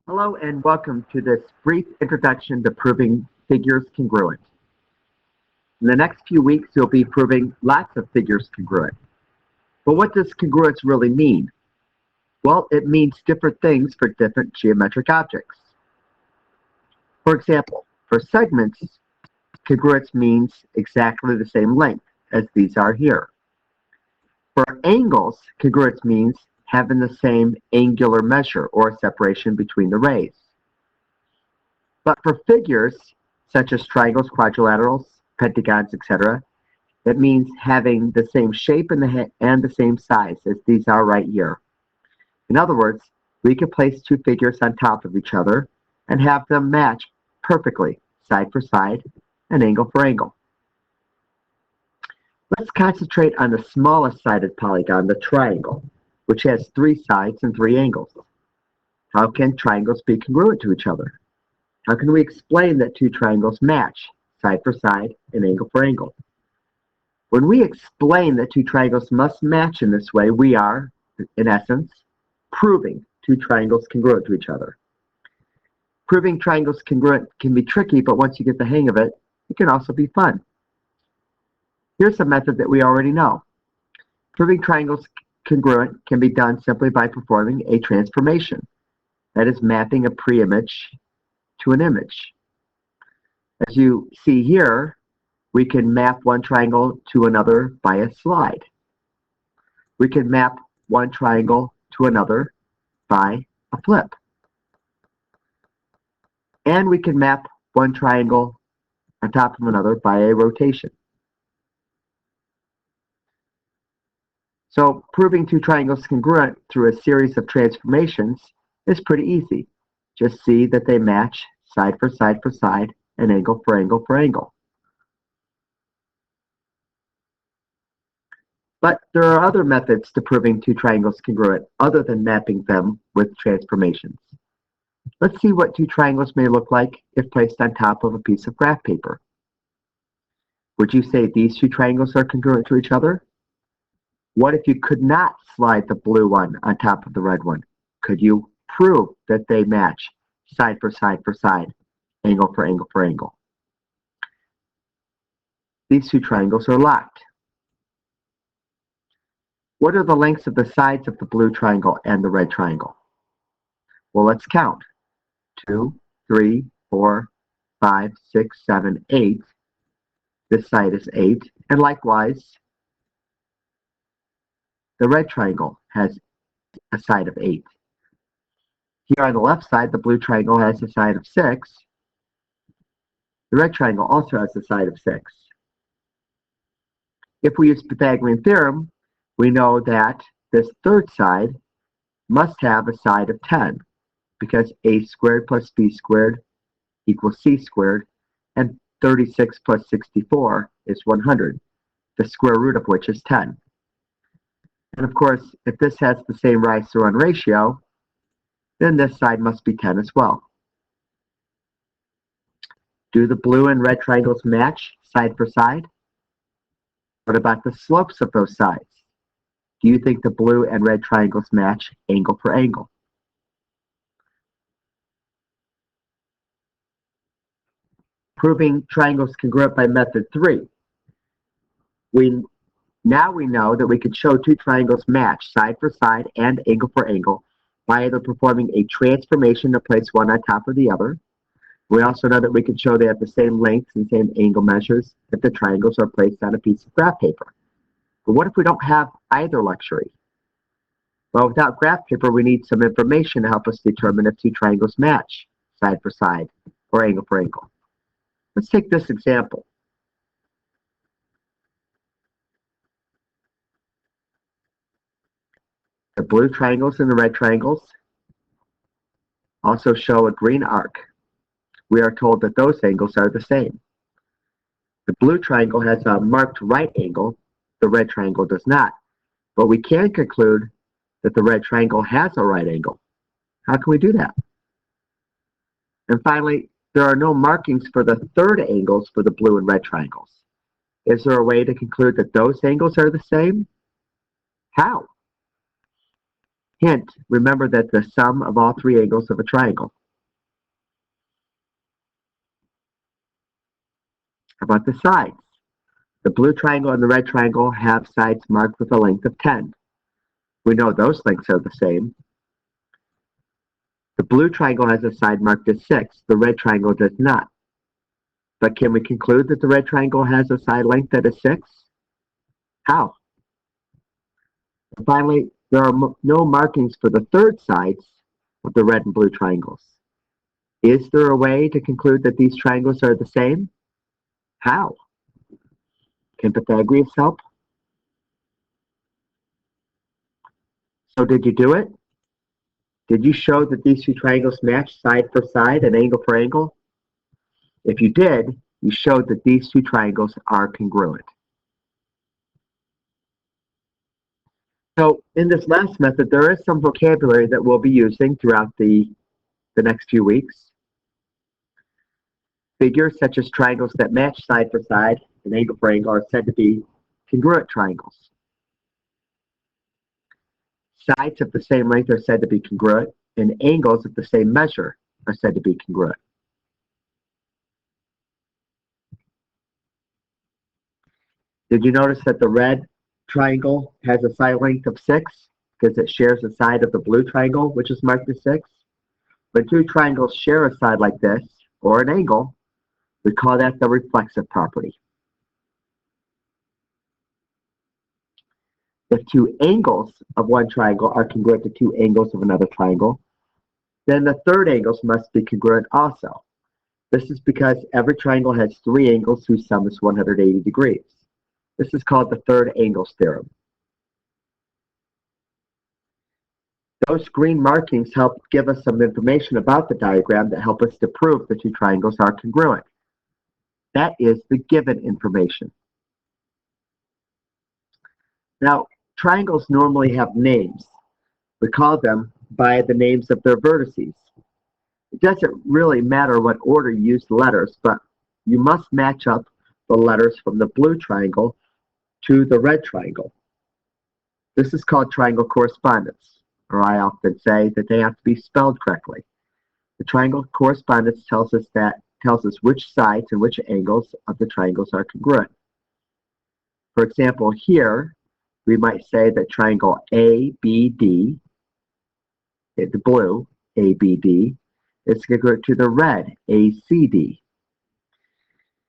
Hello and welcome to this brief introduction to proving figures congruent. In the next few weeks, you'll be proving lots of figures congruent. But what does congruence really mean? Well, it means different things for different geometric objects. For example, for segments, congruence means exactly the same length as these are here. For angles, congruence means having the same angular measure or separation between the rays. But for figures, such as triangles, quadrilaterals, pentagons, etc., that means having the same shape and the same size as these are right here. In other words, we could place two figures on top of each other and have them match perfectly, side for side and angle for angle. Let's concentrate on the smallest sided polygon, the triangle, which has three sides and three angles. How can triangles be congruent to each other? How can we explain that two triangles match, side for side and angle for angle? When we explain that two triangles must match in this way, we are, in essence, proving two triangles congruent to each other. Proving triangles congruent can be tricky, but once you get the hang of it, it can also be fun. Here's a method that we already know. Proving triangles congruent can be done simply by performing a transformation, that is, mapping a pre-image to an image. As you see here, we can map one triangle to another by a slide. We can map one triangle to another by a flip. And we can map one triangle on top of another by a rotation. So proving two triangles congruent through a series of transformations is pretty easy. Just see that they match side for side for side and angle for angle for angle. But there are other methods to proving two triangles congruent other than mapping them with transformations. Let's see what two triangles may look like if placed on top of a piece of graph paper. Would you say these two triangles are congruent to each other? What if you could not slide the blue one on top of the red one? Could you prove that they match side for side for side, angle for angle for angle? These two triangles are locked. What are the lengths of the sides of the blue triangle and the red triangle? Well, let's count. 2, 3, 4, 5, 6, 7, 8. This side is 8, and likewise, the red triangle has a side of 8. Here on the left side, the blue triangle has a side of 6. The red triangle also has a side of 6. If we use Pythagorean theorem, we know that this third side must have a side of 10, because a squared plus b squared equals c squared, and 36 plus 64 is 100, the square root of which is 10. And of course, if this has the same rise to run ratio, then this side must be 10 as well. Do the blue and red triangles match side for side? What about the slopes of those sides? Do you think the blue and red triangles match angle for angle? Proving triangles congruent by method 3. Now we know that we could show two triangles match side for side and angle for angle by either performing a transformation to place one on top of the other. We also know that we can show they have the same lengths and same angle measures if the triangles are placed on a piece of graph paper. But what if we don't have either luxury? Well, without graph paper, we need some information to help us determine if two triangles match side for side or angle for angle. Let's take this example. The blue triangles and the red triangles also show a green arc. We are told that those angles are the same. The blue triangle has a marked right angle, the red triangle does not. But we can conclude that the red triangle has a right angle. How can we do that? And finally, there are no markings for the third angles for the blue and red triangles. Is there a way to conclude that those angles are the same? How? Hint, remember that the sum of all three angles of a triangle How about the sides? The blue triangle and the red triangle have sides marked with a length of 10. We know those lengths are the same. The blue triangle has a side marked as 6. The red triangle does not. But can we conclude that the red triangle has a side length that is 6? How? And finally, there are no markings for the third sides of the red and blue triangles. Is there a way to conclude that these triangles are the same? How? Can Pythagoras help? So did you do it? Did you show that these two triangles match side for side and angle for angle? If you did, you showed that these two triangles are congruent. So in this last method, there is some vocabulary that we'll be using throughout the next few weeks. Figures such as triangles that match side for side and angle for angle are said to be congruent triangles. Sides of the same length are said to be congruent, and angles of the same measure are said to be congruent. Did you notice that the red triangle has a side length of 6 because it shares the side of the blue triangle, which is marked as 6? When two triangles share a side like this, or an angle, we call that the reflexive property. If two angles of one triangle are congruent to two angles of another triangle, then the third angles must be congruent also. This is because every triangle has 3 angles whose sum is 180 degrees. This is called the third angles theorem. Those green markings help give us some information about the diagram that help us to prove the two triangles are congruent. That is the given information. Now, triangles normally have names. We call them by the names of their vertices. It doesn't really matter what order you use the letters, but you must match up the letters from the blue triangle to the red triangle. This is called triangle correspondence, or I often say that they have to be spelled correctly. The triangle correspondence tells us which sides and which angles of the triangles are congruent. For example, here we might say that triangle ABD, the blue ABD, is congruent to the red ACD.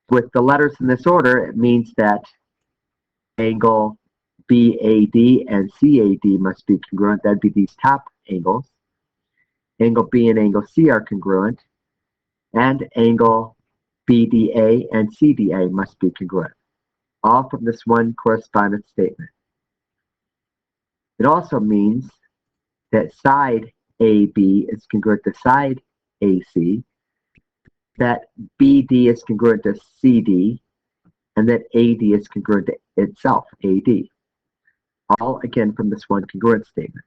With the letters in this order, it means that angle BAD and CAD must be congruent. That'd be these top angles. Angle B and angle C are congruent, and angle BDA and CDA must be congruent, all from this one correspondence statement. It also means that side AB is congruent to side AC, that BD is congruent to CD, and that AD is congruent to itself, AD. All, again, from this one congruent statement.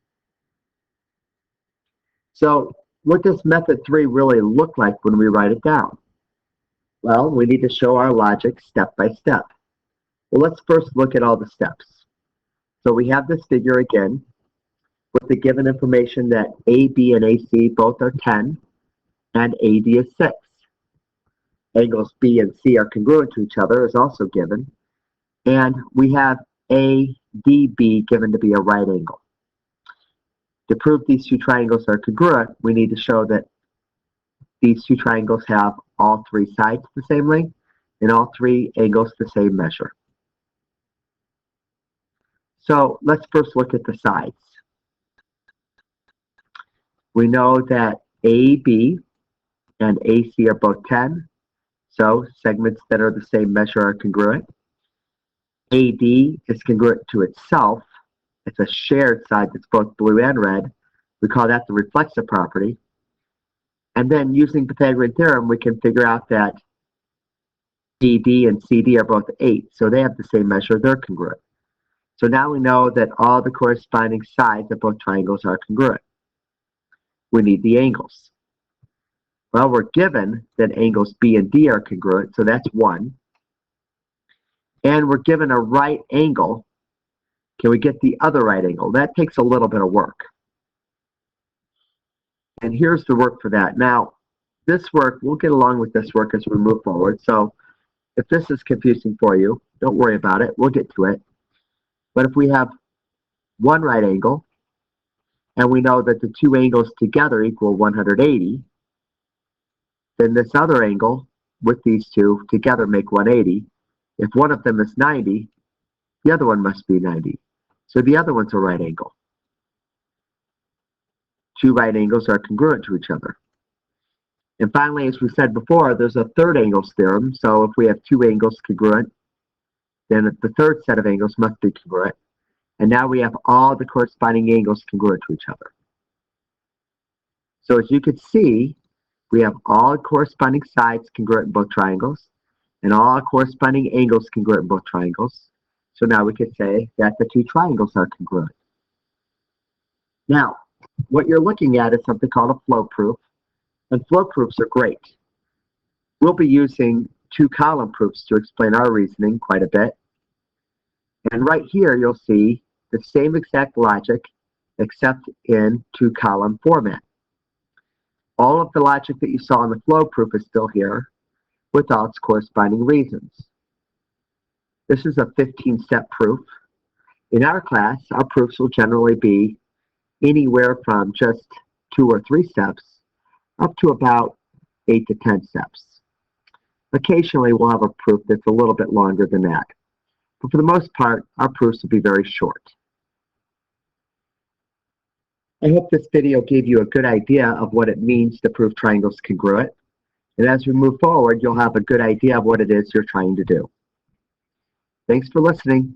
So what does method 3 really look like when we write it down? Well, we need to show our logic step by step. Well, let's first look at all the steps. So we have this figure again with the given information that AB and AC both are 10 and AD is 6. Angles B and C are congruent to each other is also given. And we have ADB given to be a right angle. To prove these two triangles are congruent, we need to show that these two triangles have all 3 sides the same length and all 3 angles the same measure. So let's first look at the sides. We know that AB and AC are both 10, so segments that are the same measure are congruent. AD is congruent to itself. It's a shared side that's both blue and red. We call that the reflexive property. And then using Pythagorean theorem, we can figure out that BD and CD are both 8, so they have the same measure, they're congruent. So now we know that all the corresponding sides of both triangles are congruent. We need the angles. Well, we're given that angles B and D are congruent, so that's 1. And we're given a right angle. Can we get the other right angle? That takes a little bit of work. And here's the work for that. Now, this work, we'll get along with this work as we move forward. So If this is confusing for you, don't worry about it. We'll get to it. But if we have one right angle, and we know that the two angles together equal 180, then this other angle with these two together make 180. If one of them is 90, the other one must be 90. So the other one's a right angle. Two right angles are congruent to each other. And finally, as we said before, there's a third angles theorem. So if we have two angles congruent, then the third set of angles must be congruent. And now we have all the corresponding angles congruent to each other. So as you can see, we have all corresponding sides congruent in both triangles, and all corresponding angles congruent in both triangles. So now we could say that the two triangles are congruent. Now, what you're looking at is something called a flow proof, and flow proofs are great. We'll be using two-column proofs to explain our reasoning quite a bit. And right here, you'll see the same exact logic, except in two-column format. All of the logic that you saw in the flow proof is still here, with all its corresponding reasons. This is a 15-step proof. In our class, our proofs will generally be anywhere from just 2 or 3 steps up to about 8 to 10 steps. Occasionally, we'll have a proof that's a little bit longer than that. But for the most part, our proofs will be very short. I hope this video gave you a good idea of what it means to prove triangles congruent. And as we move forward, you'll have a good idea of what it is you're trying to do. Thanks for listening.